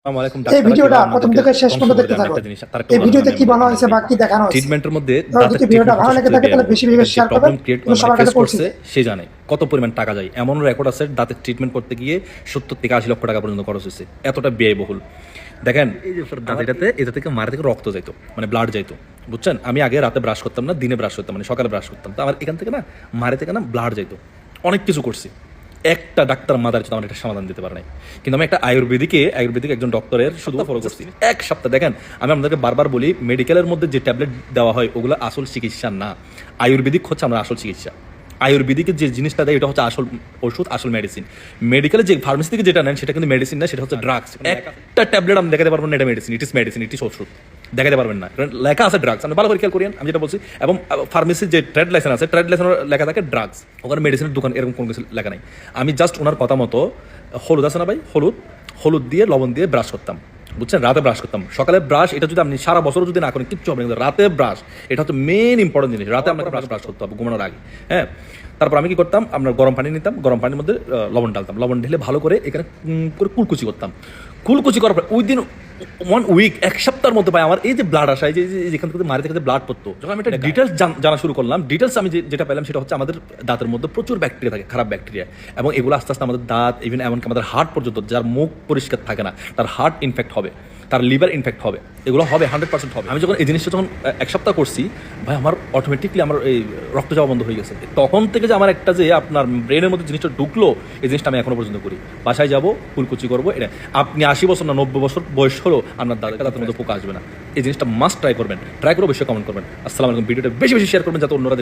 এই ভিডিওটা প্রথম থেকে শেষ পর্যন্ত দেখতে থাকো। এই ভিডিওতে কি বলা হয়েছে বা কি দেখানো হয়েছে ট্রিটমেন্টের মধ্যে যদি ভিডিওটা ভালো লাগে থাকে তাহলে বেশি বেশি শেয়ার করবেন। সবার কাছে পৌঁছে সে জানে কত পরিমাণ টাকা যায়। এমন রেকর্ড আছে দাঁতের ট্রিটমেন্ট করতে গিয়ে 70 থেকে 80 লক্ষ টাকা পর্যন্ত খরচ হয়েছে। এতটা ব্যয়বহুল। দেখেন এই যে এটা থেকে মারা থেকে রক্ত যাইতো, মানে ব্লাড যাইতো, বুঝছেন। আমি আগে রাতে ব্রাশ করতাম না, দিনে ব্রাশ করতাম, মানে সকালে ব্রাশ করতাম। তো আমার এখান থেকে না মারে থেকে না ব্লাড যাইতো। অনেক কিছু করছি, একটা ডাক্তার মাদার আমার একটা সমাধান দিতে পারে নাই। কিন্তু আমি একটা আয়ুর্বেদিক একজন ডক্টরের শুধু ফলো করছি এক সপ্তাহ। দেখেন আমি আপনাদেরকে বারবার বলি, মেডিকেলের মধ্যে যে ট্যাবলেট দেওয়া হয় ওগুলো আসল চিকিৎসা না। আয়ুর্বেদিক হচ্ছে আমরা আসল চিকিৎসা। আয়ুর্বেদিকের যে জিনিসটা দেয় এটা হচ্ছে আসল ওষুধ, আসল মেডিসিন। মেডিকেলের যে ফার্মেসি থেকে যেটা নেন সেটা কিন্তু মেডিসিন না, সেটা হচ্ছে ড্রাগস। একটা ট্যাবলেট আমি দেখাতে পারবো না এটা মেডিসিন, ইট ইস ওষুধ, দেখাতে পারবেন না, কারণ লেখা আছে ড্রাগস। আপনি ভালো করে খেয়াল করেন আমি যেটা বলছি। এবং ফার্মেসির যে ট্রেড লাইসেন্স আছে, ট্রেড লাইসেন্স লেখা থাকে ড্রাগস, ওখানে মেডিসিনের দোকান এরকম কোনো কিছু লেখা নাই। আমি জাস্ট ওনার কথা মতো হলুদ আছে না ভাই, হলুদ দিয়ে লবণ দিয়ে ব্রাশ করতাম, বুঝছেন। রাতে ব্রাশ করতাম, সকালে ব্রাশ এটা যদি আপনি সারা বছর যদি না করেন কিচ্ছু হবে না, রাতে ব্রাশ এটা হচ্ছে মেন ইম্পর্টেন্ট জিনিস। রাতে আপনাকে ব্রাশ করতে হবে ঘুমানোর আগে, হ্যাঁ। তারপর আমি কি করতাম, আপনার গরম পানি নিতাম, গরম পানির মধ্যে লবণ ডালতাম, লবণ ঢেলে ভালো করে এখানে করে কুলকুচি করতাম। কুলকুচি করার পর উইদিন 1 উইক, এক সপ্তাহের মধ্যে পাই আমার এই যে ব্লাড আসা, এই যে যেখান থেকে মারি থেকে ব্লাড পড়তো, যখন আমি এটা ডিটেলস জানা শুরু করলাম, ডিটেলস আমি যেটা পেলাম সেটা হচ্ছে আমাদের দাঁতের মধ্যে প্রচুর ব্যাকটেরিয়া থাকে, খারাপ ব্যাকটেরিয়া, এবং এগুলো আস্তে আস্তে আমাদের দাঁত, ইভেন এমনকি আমাদের হার্ট পর্যন্ত, যার মুখ পরিষ্কার থাকে না তার হার্ট ইনফেক্ট হবে, তার লিভার ইনফেক্ট হবে, এগুলো হবে 100% হবে। আমি যখন এই জিনিসটা যখন এক সপ্তাহ করছি ভাই, আমার অটোমেটিকলি আমার এই রক্ত যাওয়া বন্ধ হয়ে গেছে। তখন থেকে যে আমার একটা যে আপনার ব্রেনের মধ্যে জিনিসটা ঢুকলো, এই জিনিসটা আমি এখনো পর্যন্ত করি। বাসায় যাবো, কুলকুচি করবো। এটা আপনি 80 বছর না 90 বছর বয়স হলো আপনার দাঁতের মধ্যে পোকা আসবে না। এই জিনিসটা মাস্ট ট্রাই করবেন, ট্রাই করে অবশ্যই কমেন্ট করবেন। আসসালামু আলাইকুম। ভিডিওটা বেশি বেশি শেয়ার করবেন যাতে অন্যরা